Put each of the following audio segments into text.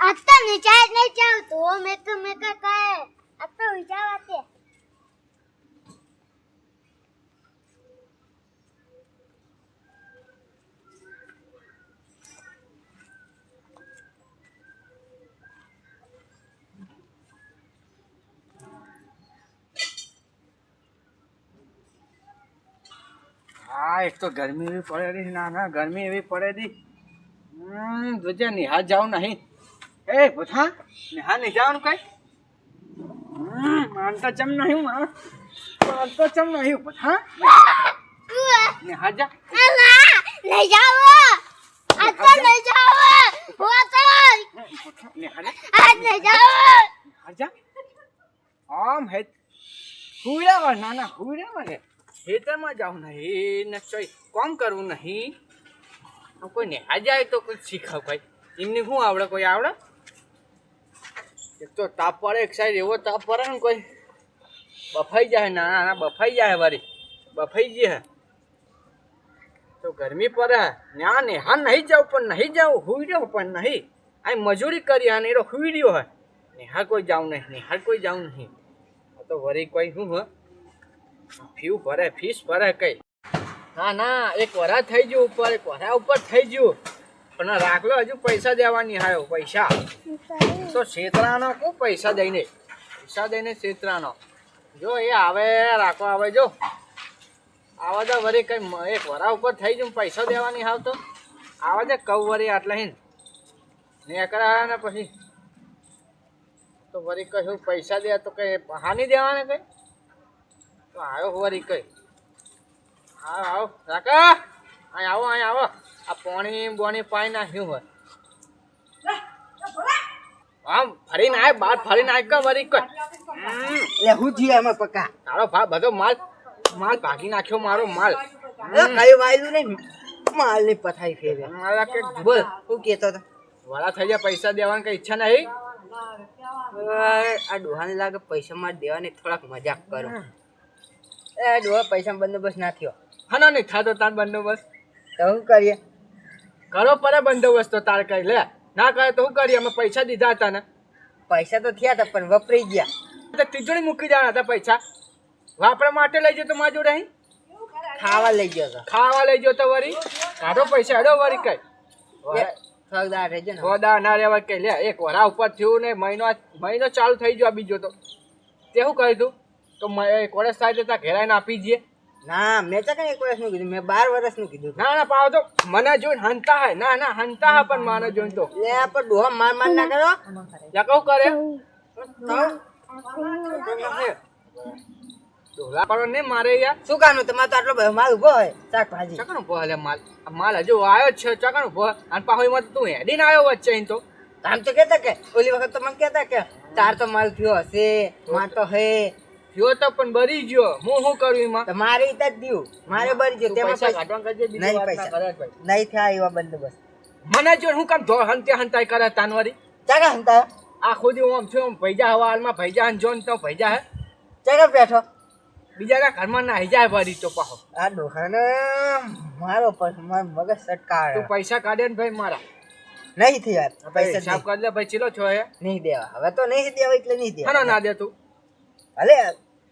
आता निचाय नहीं चाह तो मैं का है अब तो विचार आते हाँ एक तो गर्मी भी पड़े रही ना गर्मी भी पड़े दी तुझे निहार जाओ नहीं ए बुधा निहार नहीं जाओ कहीं मानता चम नहीं मानता चम नहीं बुधा निहार जा अला ले जाओ आता नहीं जाओ वो तो निहार आज नहीं जाओ जा आम है हुईरा वर ना हुईरा वर खेतर में जाओ नहीं न कोई काम करूँ नहीं कोई निहार जाए तो कुछ सीखाव कोई इमनी हूँ आवड़े कोई आवड़े एक तो ताप पड़े एक साइड एवो ताप पड़े ने कोई बफाई जाए ना बफाई जाए वारी बफाई जी है तो गर्मी पड़े है ना निहार नहीं जाओ पर नहीं जाओ हुई रहो पर नहीं आई मजूरी करी है नहीं हुई रहो है निहार कोई जाऊँ नहीं निहार कोई जाऊँ नहीं तो वरी कोई हूँ है फ्यू भरे फीस भरे कई ना एक वरा થઈ ગયું ઉપર એક વરા ઉપર થઈ ગયું પણ રાખલો હજુ પૈસા દેવાની હાયો પૈસા તો છેતરાનો કો પૈસા દઈને છેતરાનો જો એ આવે રાખો આવે જો આવા દે વરી કઈ એક વરા ઉપર થઈ ગયું પૈસા દેવાની હાવ તો આવા દે કવ વરી આટલા હિન ને કરા ને પછી તો વરી કશું પૈસા દે તો કઈ હાની દેવાને કઈ તો આવ્યો વરી કઈ आओ राका आओ आ पानी बोनी पाई ना क्यों है हम फरी ना है बात फरी ना का वरी को ले हु थी हम पक्का तारो भा बधो माल माल भागी नाख्यो मारो माल कई वायलू नहीं माल नहीं पथाई फेरे मारा के बोल तू केतो था वाला થઈ જાય પૈસા દેવાની કઈ ઈચ્છા નહીં आ डोहाने लागे पैसा मार देवाने थोड़ा मजाक करो ए डोहा पैसा बंदोबस्त ना थयो હનો નહીં થાતો તાર બંદોબસ્ત तो हूँ करिए કરો પડે બંદોબસ્ત તો તાર કઈ લે ના કરે તો શું કરીએ અમે પૈસા દીધા હતા ને पैसा तो थिया था पर वपरी गया તો તિજોરી મૂકી દેવાના હતા પૈસા વાપરા માટે લઈ જતો મારા જોડે અહીં खावा ले गयो था ખાવા લઈ જતો વરી કાઢો પૈસા હેડો વરી કઈ ठगदार है जो ना વડા ના રેવા કઈ લે એક વરા ઉપર થયું ને મહિનો ચાલુ થઈ ગયો આ બીજો તો તે શું કર્યું તું તો એક વર્ષ થાય તો ત્યાં ઘેરાઈને આપી દઈએ ना मैं तो एक वर्ष નું કીધું मैं 12 વર્ષ નું કીધું ના ના પાવ તો મને જોઈને હંતા હે ના હંતા હે પણ મને જોઈને તો ले पर डोहा मार मार ना करो યા કહું કરે तो ડોલા પર ને મારે યાર શું કાનું તમાર તો આટલો બધો માલ ઉભો હોય શાકભાજી ચકણો પોહલે માલ હજુ આવ્યો છે ચકણો પોહ અને પાહોમાં તું હેડીને આવ્યો વચ્ચે અહીં તો આમ તો કહેતા કે ઓલી વખત તો મને કહેતા કે તાર તો માલ થયો હશે માર તો હે થયો તો પણ બરી ગયો હું શું કરું એમાં તો મારે ઈ જ દીધું મારે બરી ગયો તેમાં પૈસા કાઢવા કરજે બીજી નહીં વાત ના પૈસા કરે ભાઈ નહીં થયા એવા બંદોબસ્ત મને જો હું કામ હંતાઈ કરે તાનવારી ચાકા હંતા આ ખુદી હું આમ છું આમ ભૈજા હવાલમાં ભૈજા જોન તો ભૈજા હે ચાકા બેઠો બીજા કા ઘરમાં ના જાય ભરી તો પાહો આ ડોહાને મારો પર માર મગજ સટકાવે તું પૈસા કાઢે ને ભાઈ મારા નહીં થયા પૈસા હિસાબ કરી લે ભાઈ ચીલો છો હે નહીં દેવા હવે તો નહીં દેવા એટલે નહીં હનો દેવા ના દે તું ભલે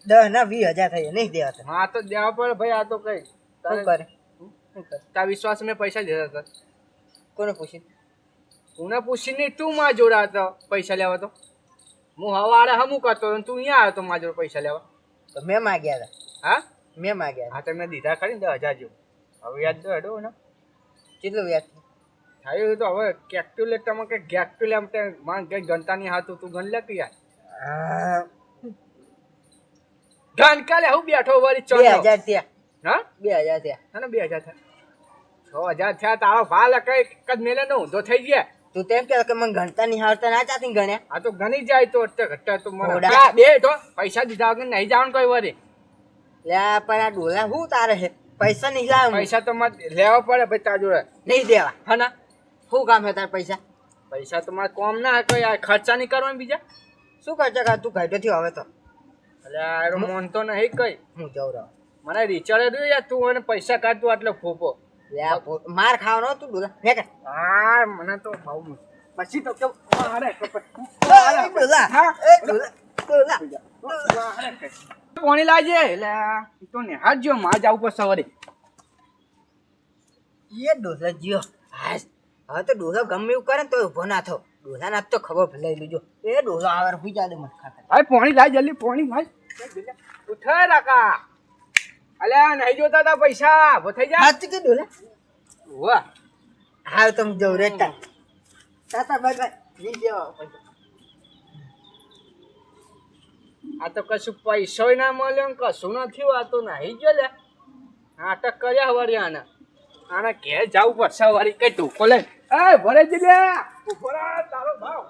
10 ના 20,000 થઈ નહીં દેવા તો હા તો દેવા પડે ભાઈ આ તો કઈ શું કરે તારા વિશ્વાસ મેં પૈસા દીધા હતા કોને પૂછી તું પૂછીને તું માં જોડા હતો પૈસા લેવા તો હું હવાડે હમું કરતો તું અહીંયા આવ્યો તો માં જોડે પૈસા લેવા તો મેં માગ્યા હતા હા મેં માગ્યા હા તમે દીધા ખરી ને 10,000 જેવું હવે યાદ તો હેડો ને કેટલું વ્યાજ થયું તો હવે કેલ્ક્યુલેટરમાં કે કેલ્ક્યુલેટર માં કઈ ગણતાની હાથ તું ગણ લે કે યાર ગણ કાલે હું બેઠો વળી 2000 થયા હા 2000 થયા હા ને 2000 થયા 6000 થયા તારો ભાલ કઈ કદ મેલે નો ઊંધો થઈ ગયા તું તેમ કે કે મને ગણતા નહીં આવડતા ના ચાતી ગણ્યા આ તો ગણી જાય તો અત્યારે ઘટ્ટા તો મને થોડા. હા, બે તો પૈસા દીધા વગર નહીં જવાનું કોઈ વળી લે પણ આ ડોલા હું તારે છે પૈસા નહીં લાવ પૈસા તો મારે લેવા પડે ભાઈ તારા જોડે નહીં દેવા હા ના શું કામ છે તાર પૈસા પૈસા તો મારે કોમ ના કોઈ આ ખર્ચા નહીં કરવાના બીજા શું કરશે કા તું ઘાટો થયો હવે તો એટલે આ મોન તો નહીં કઈ હું જઉં રહો મને રિચાર્જ દઉં યાર તું મને પૈસા કાઢ તું આટલો ફોફો લે માર ખાવાનો તું ડોલા ફેંક હા મને તો બહુ પછી તો કેમ મારે એ ડોલા હા એ ડોલા ડોલા પાણી લાવજે એટલે ઈ તો નેહાજ જો માં જાવ પર સવારે એ ડોલા જીઓ હાસ હવે તો ડોલા ગમે એવું કરે ને તો ઊભો ના થો ડોલા ના તો ખબર ભલાઈ લેજો એ ડોલા આવાર હુઈ જાડે મત ખાતા ભાઈ પાણી લાવ જલ્દી પાણી ભાઈ ઉઠે રાકા અલ્યા નહીં જોતા તા પૈસા ભો થઈ જા સાચું કે ડોલા વાહ હાલ તમે જવ રેતા તાતા બાય બાય જી જેવા પૈસા આ તો કશું પૈસો ના મળ્યો ને કશું નથી આ તો નહીં જો લે નાટક કર્યા વળી આના આના ઘેર જાવું પડશે વળી કઈ ટૂંકો લે એ ભરે જ લે ઉભો તારો ભાવ